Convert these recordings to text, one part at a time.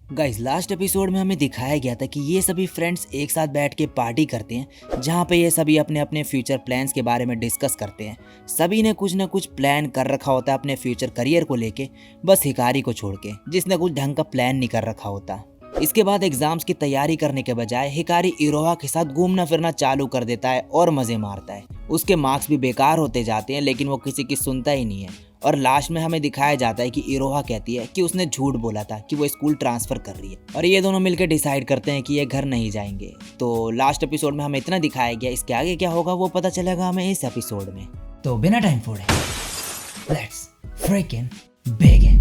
Guys last episode में हमें दिखाया गया था कि ये सभी फ्रेंड्स एक साथ बैठ के पार्टी करते हैं, जहाँ पे ये सभी अपने अपने फ्यूचर प्लान्स के बारे में डिस्कस करते हैं। सभी ने कुछ ना कुछ प्लान कर रखा होता है अपने फ्यूचर करियर को लेके, बस हिकारी को छोड़ के, जिसने कुछ ढंग का प्लान नहीं कर रखा होता। इसके बाद एग्जाम्स की तैयारी करने के बजाय हिकारी इरोहा के साथ घूमना फिरना चालू कर देता है और मजे मारता है। उसके मार्क्स भी बेकार होते जाते हैं, लेकिन वो किसी की सुनता ही नहीं है। और लास्ट में हमें दिखाया जाता है कि इरोहा कहती है कि उसने झूठ बोला था कि वो स्कूल ट्रांसफर कर रही है, और ये दोनों मिलकर डिसाइड करते हैं कि ये घर नहीं जाएंगे। तो लास्ट एपिसोड में हमें इतना दिखाया गया, इसके आगे क्या होगा वो पता चलेगा हमें इस एपिसोड में। तो बिना टाइम फोड़े लेट्स फ्रिकिंग बिगिन।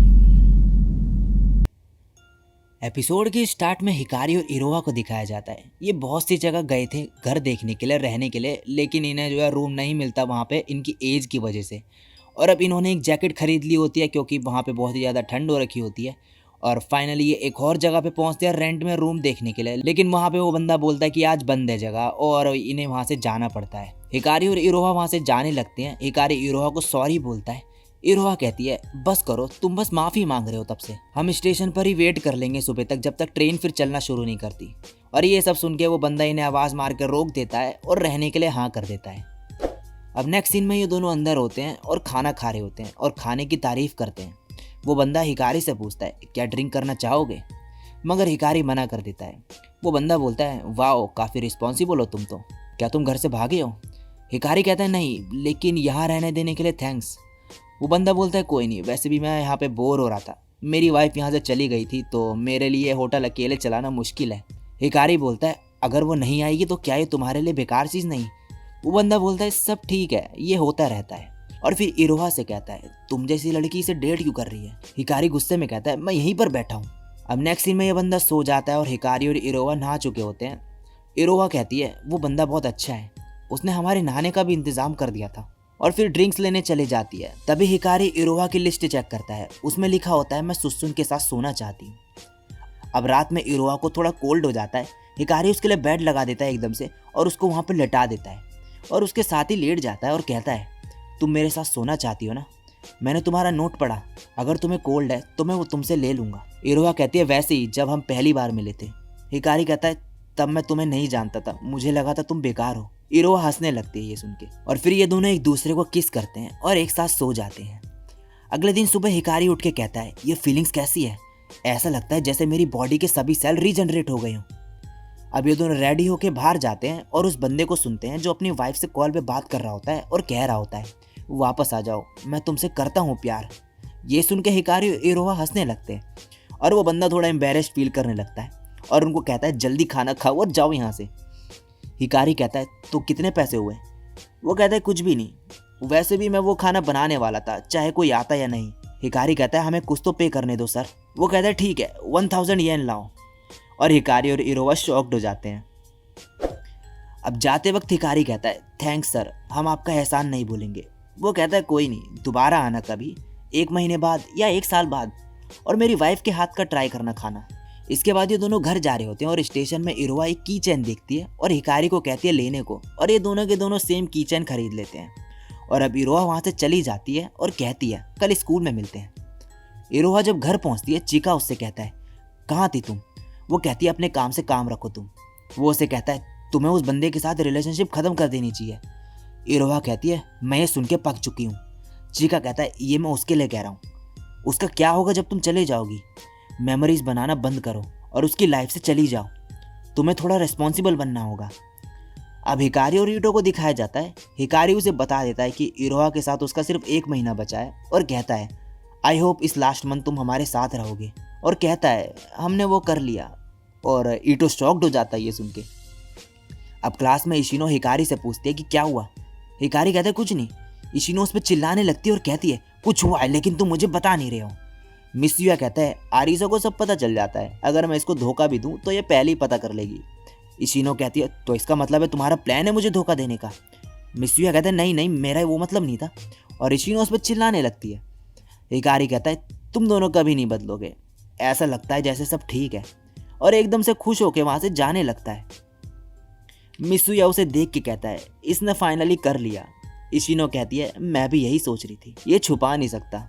एपिसोड के स्टार्ट में हिकारी और इरोहा को दिखाया जाता है। ये बहुत सी जगह गए थे घर देखने के लिए, रहने के लिए, लेकिन इन्हें जो है रूम नहीं मिलता वहाँ पे इनकी एज की वजह से। और अब इन्होंने एक जैकेट खरीद ली होती है क्योंकि वहाँ पे बहुत ही ज़्यादा ठंड हो रखी होती है। और फाइनली ये एक और जगह पे पहुँचते हैं रेंट में रूम देखने के लिए, लेकिन वहाँ पे वो बंदा बोलता है कि आज बंद है जगह, और इन्हें वहाँ से जाना पड़ता है। हिकारी और इरोहा वहाँ से जाने लगते हैं। हिकारी इरोहा को सॉरी बोलता है। इरोहा कहती है बस करो, तुम बस माफ़ी मांग रहे हो, तब से हम स्टेशन पर ही वेट कर लेंगे सुबह तक, जब तक ट्रेन फिर चलना शुरू नहीं करती। और ये सब सुन के वो बंदा इन्हें आवाज़ मार कर रोक देता है और रहने के लिए हाँ कर देता है। अब नेक्स्ट सीन में ये दोनों अंदर होते हैं और खाना खा रहे होते हैं और खाने की तारीफ करते हैं। वो बंदा हिकारी से पूछता है क्या ड्रिंक करना चाहोगे, मगर हिकारी मना कर देता है। वो बंदा बोलता है वाओ काफ़ी रिस्पॉन्सिबल हो तुम तो, क्या तुम घर से भागे हो। हिकारी कहता है नहीं, लेकिन यहाँ रहने देने के लिए थैंक्स। वो बंदा बोलता है कोई नहीं, वैसे भी मैं यहाँ पे बोर हो रहा था, मेरी वाइफ यहाँ से चली गई थी तो मेरे लिए होटल अकेले चलाना मुश्किल है। हिकारी बोलता है अगर वो नहीं आएगी तो क्या ये तुम्हारे लिए बेकार चीज़ नहीं। वो बंदा बोलता है सब ठीक है, ये होता रहता है। और फिर इरोहा से कहता है तुम जैसी लड़की इसे डेट क्यों कर रही है। हिकारी गुस्से में कहता है मैं यहीं पर बैठा हूँ। अब नेक्स्ट सीन में ये बंदा सो जाता है और हिकारी और इरोहा नहा चुके होते हैं। इरोहा कहती है वो बंदा बहुत अच्छा है, उसने हमारे नहाने का भी इंतजाम कर दिया था। और फिर ड्रिंक्स लेने चली जाती है। तभी हिकारी इरोहा की लिस्ट चेक करता है, उसमें लिखा होता है मैं सुसुन के साथ सोना चाहती हूँ। अब रात में इरोहा को थोड़ा कोल्ड हो जाता है। हिकारी उसके लिए बेड लगा देता है एकदम से और उसको वहाँ पर लेटा देता है और उसके साथ ही लेट जाता है और कहता है तुम मेरे साथ सोना चाहती हो ना, मैंने तुम्हारा नोट पढ़ा, अगर तुम्हें कोल्ड है तो मैं वो तुमसे ले लूँगा। इरोहा कहती है वैसे ही जब हम पहली बार मिले थे। हिकारी कहता है तब मैं तुम्हें नहीं जानता था, मुझे लगा था तुम बेकार हो। इरोहा हंसने लगती है ये सुन के, और फिर ये दोनों एक दूसरे को किस करते हैं और एक साथ सो जाते हैं। अगले दिन सुबह हिकारी उठ के कहता है ये फीलिंग्स कैसी है, ऐसा लगता है जैसे मेरी बॉडी के सभी सेल रीजनरेट हो गए हों। अब ये दोनों रेडी होके बाहर जाते हैं और उस बंदे को सुनते हैं जो अपनी वाइफ से कॉल पे बात कर रहा होता है और कह रहा होता है वापस आ जाओ, मैं तुमसे करता हूँ प्यार। ये सुन के हिकारी और इरोहा हंसने लगते हैं और वो बंदा थोड़ा एम्बेरेस्ड फील करने लगता है और उनको कहता है जल्दी खाना खाओ और जाओ यहाँ से। हिकारी कहता है तो कितने पैसे हुए। वो कहता है कुछ भी नहीं, वैसे भी मैं वो खाना बनाने वाला था चाहे कोई आता या नहीं। हिकारी कहता है हमें कुछ तो पे करने दो सर। वो कहता है ठीक है 1000 येन लाओ। और हिकारी और इरोहा शॉक्ड हो जाते हैं। अब जाते वक्त हिकारी कहता है थैंक्स सर, हम आपका एहसान नहीं भूलेंगे। वो कहता है कोई नहीं, दोबारा आना कभी, 1 महीने बाद या 1 साल बाद, और मेरी वाइफ के हाथ का ट्राई करना खाना। इसके बाद ये दोनों घर जा रहे होते हैं और स्टेशन में इरोहा एक की चैन देखती है और हिकारी को कहती है लेने को, और ये दोनों के दोनों सेम की चैन खरीद लेते हैं। और अब इरोहा वहाँ से चली जाती है और कहती है कल स्कूल में मिलते हैं। इरोहा जब घर पहुँचती है चीका उससे कहता है कहाँ थी तुम। वो कहती है अपने काम से काम रखो तुम। वो उसे कहता है तुम्हें उस बंदे के साथ रिलेशनशिप खत्म कर देनी चाहिए। इरोहा कहती है मैं ये सुन के पक चुकी हूँ। चीका कहता है ये मैं उसके लिए कह रहा हूँ, उसका क्या होगा जब तुम चले जाओगी। मेमोरीज बनाना बंद करो और उसकी लाइफ से चली जाओ, तुम्हें थोड़ा रिस्पॉन्सिबल बनना होगा। अब हिकारी और ईटो को दिखाया जाता है। हिकारी उसे बता देता है कि इरोहा के साथ उसका सिर्फ 1 महीना बचा है और कहता है आई होप इस लास्ट मंथ तुम हमारे साथ रहोगे, और कहता है हमने वो कर लिया। और ईटो शॉक्ड हो जाता है ये सुन के। अब क्लास में इशिनो हिकारी से पूछती है कि क्या हुआ। हिकारी कहता है कुछ नहीं। इशिनो उस पर चिल्लाने लगती है और कहती है कुछ हुआ है लेकिन तुम मुझे बता नहीं रहे हो। मिसुया कहता है आरिसा को सब पता चल जाता है, अगर मैं इसको धोखा भी दूं तो ये पहले ही पता कर लेगी। इशिनो कहती है तो इसका मतलब है तुम्हारा प्लान है मुझे धोखा देने का। मिसुया कहता है नहीं नहीं, मेरा वो मतलब नहीं था, और इशिनो उस पर चिल्लाने लगती है। हिकारी कहता है तुम दोनों कभी नहीं बदलोगे, ऐसा लगता है जैसे सब ठीक है, और एकदम से खुश होकर वहाँ से जाने लगता है। मिसुया उसे देख के कहता है इसने फाइनली कर लिया। इशिनो कहती है मैं भी यही सोच रही थी, ये छुपा नहीं सकता।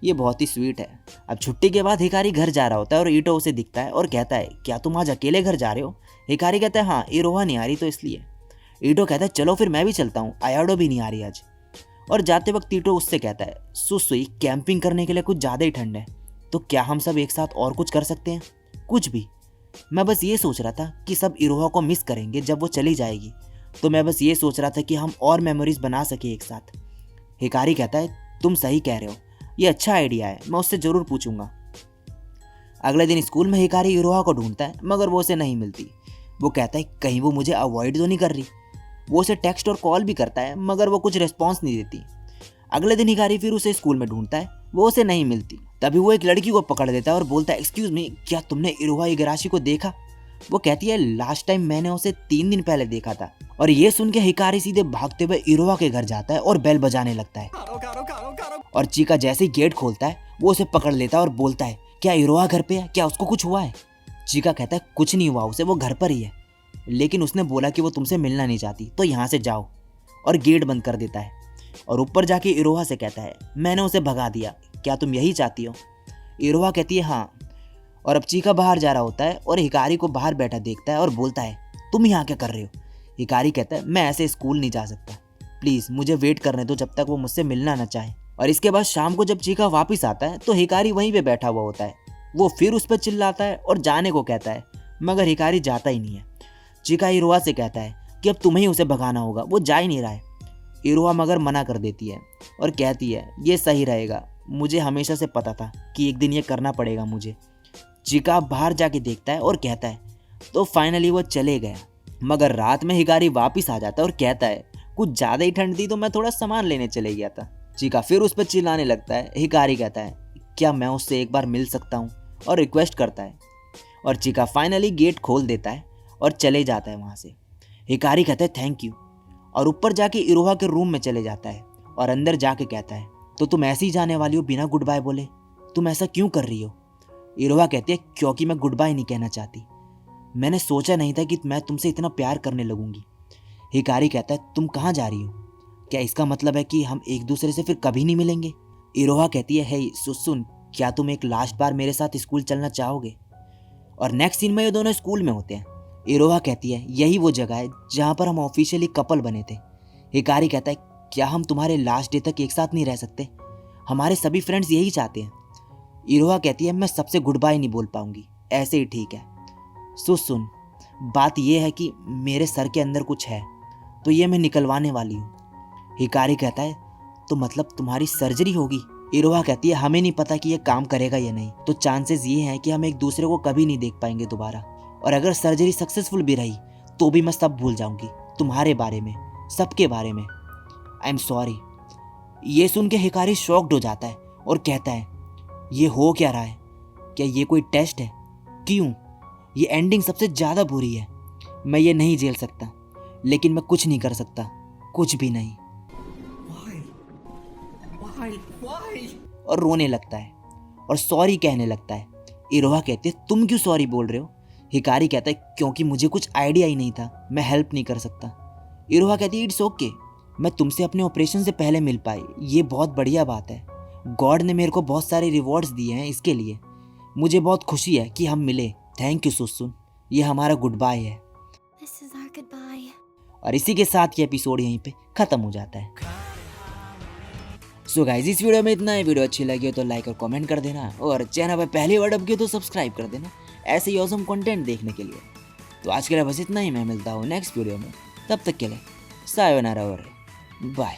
ये बहुत ही स्वीट है। अब छुट्टी के बाद हिकारी घर जा रहा होता है और ईटो उसे दिखता है और कहता है क्या तुम आज अकेले घर जा रहे हो? हिकारी कहता है हाँ, इरोहा नहीं आ रही तो इसलिए। ईटो कहता है चलो फिर मैं भी चलता हूँ, आयाडो भी नहीं आ रही आज। और जाते वक्त ईटो उससे कहता है सुसुई कैंपिंग करने के लिए कुछ ज़्यादा ही ठंड है, तो क्या हम सब एक साथ और कुछ कर सकते हैं? कुछ भी। मैं बस ये सोच रहा था कि सब इरोहा को मिस करेंगे जब वो चली जाएगी, तो मैं बस ये सोच रहा था कि हम और मेमोरीज बना सके एक साथ। हिकारी कहता है तुम सही कह रहे हो, ये अच्छा आइडिया है, मैं उससे ज़रूर पूछूंगा। अगले दिन स्कूल में हिकारी इरोहा को ढूंढता है मगर वो उसे नहीं मिलती। वो कहता है कहीं वो मुझे अवॉइड तो नहीं कर रही। वो उसे टेक्स्ट और कॉल भी करता है मगर वो कुछ रिस्पॉन्स नहीं देती। अगले दिन हिकारी फिर उसे स्कूल में ढूंढता है, वो उसे नहीं मिलती। तभी वो एक लड़की को पकड़ देता है और बोलता है एक्सक्यूज मी, क्या तुमने इरोहा इगराशी को देखा? वो कहती है लास्ट टाइम मैंने उसे 3 दिन पहले देखा था। और ये सुन के हिकारी सीधे भागते हुए इरोहा के घर जाता है और बेल बजाने लगता है। और चीका जैसे ही गेट खोलता है वो उसे पकड़ लेता है और बोलता है क्या इरोहा घर पे है, क्या उसको कुछ हुआ है? चीका कहता है कुछ नहीं हुआ उसे, वो घर पर ही है, लेकिन उसने बोला कि वो तुमसे मिलना नहीं चाहती, तो यहाँ से जाओ। और गेट बंद कर देता है और ऊपर जाके इरोहा से कहता है मैंने उसे भगा दिया, क्या तुम यही चाहती हो? इरोहा कहती है हाँ। और अब चीका बाहर जा रहा होता है और हिकारी को बाहर बैठा देखता है और बोलता है तुम यहाँ क्या कर रहे हो? हिकारी कहता है मैं ऐसे स्कूल नहीं जा सकता, प्लीज़ मुझे वेट करने दो जब तक वो मुझसे मिलना ना चाहे। और इसके बाद शाम को जब चीका वापस आता है तो हिकारी वहीं पे बैठा हुआ होता है। वो फिर उस पर चिल्लाता है और जाने को कहता है मगर हिकारी जाता ही नहीं है। चीका इरोहा से कहता है कि अब तुम्हें ही उसे भगाना होगा, वो जा ही नहीं रहा है। इरोहा मगर मना कर देती है और कहती है ये सही रहेगा, मुझे हमेशा से पता था कि एक दिन ये करना पड़ेगा मुझे। चीका बाहर जाके देखता है और कहता है तो फाइनली वो चले गया। मगर रात में हिकारी वापस आ जाता है और कहता है कुछ ज़्यादा ही ठंड थी तो मैं थोड़ा सामान लेने चले गया था। चीका फिर उस पर चिल्लाने लगता है। हिकारी कहता है क्या मैं उससे एक बार मिल सकता हूँ, और रिक्वेस्ट करता है। और चीका फाइनली गेट खोल देता है और चले जाता है वहाँ से। हिकारी कहता है थैंक यू और ऊपर जाके इरोहा के रूम में चले जाता है और अंदर जाके कहता है तो तुम ऐसे ही जाने वाली हो बिना गुड बाय बोले, तुम ऐसा क्यों कर रही हो? इरोहा कहती है क्योंकि मैं गुड बाय नहीं कहना चाहती, मैंने सोचा नहीं था कि मैं तुमसे इतना प्यार करने लगूंगी। हिकारी कहता है तुम कहाँ जा रही हो? क्या इसका मतलब है कि हम एक दूसरे से फिर कभी नहीं मिलेंगे? इरोहा कहती है हे सुन, क्या तुम एक लास्ट बार मेरे साथ स्कूल चलना चाहोगे? और नेक्स्ट सीन में ये दोनों स्कूल में होते हैं। इरोहा कहती है यही वो जगह है जहाँ पर हम ऑफिशियली कपल बने थे। हिकारी कहता है क्या हम तुम्हारे लास्ट डे तक एक साथ नहीं रह सकते? हमारे सभी फ्रेंड्स यही चाहते हैं। इरोहा कहती है मैं सबसे गुड बाय नहीं बोल पाऊंगी, ऐसे ही ठीक है। सुन, बात यह है कि मेरे सर के अंदर कुछ है तो ये मैं निकलवाने वाली हूँ। हिकारी कहता है तो मतलब तुम्हारी सर्जरी होगी? इरोहा कहती है हमें नहीं पता कि ये काम करेगा या नहीं, तो चांसेस ये हैं कि हम एक दूसरे को कभी नहीं देख पाएंगे दोबारा। और अगर सर्जरी सक्सेसफुल भी रही तो भी मैं सब भूल जाऊंगी, तुम्हारे बारे में, सबके बारे में। I am sorry. ये सुन के हिकारी शॉक्ड हो जाता है और कहता है ये हो क्या रहा है? क्या ये कोई टेस्ट है? क्यों? ये एंडिंग सबसे ज़्यादा बुरी है, मैं ये नहीं झेल सकता, लेकिन मैं कुछ नहीं कर सकता, कुछ भी नहीं। Why? और रोने लगता है और सॉरी कहने लगता है। इरोहा कहती है तुम क्यों सॉरी बोल रहे हो? हिकारी कहता है क्योंकि मुझे कुछ आइडिया ही नहीं था, मैं हेल्प नहीं कर सकता। इरोहा कहती है इट्स ओके, मैं तुमसे अपने ऑपरेशन से पहले मिल पाई, ये बहुत बढ़िया बात है। गॉड ने मेरे को बहुत सारे रिवॉर्ड्स दिए हैं, इसके लिए मुझे बहुत खुशी है कि हम मिले। थैंक यू सुसुन, ये हमारा गुड बाय है। और इसी के साथ ये एपिसोड यहीं पे खत्म हो जाता है। सो गाइस इस वीडियो में इतना ही। वीडियो अच्छी लगी हो तो लाइक और कमेंट कर देना, और चैनल पर पहली बार डब तो सब्सक्राइब कर देना ऐसे ही ऑसम कंटेंट देखने के लिए। तो आज के लिए बस इतना ही, मैं मिलता हूँ नेक्स्ट वीडियो में, तब तक के लिए सायोनारा और बाय।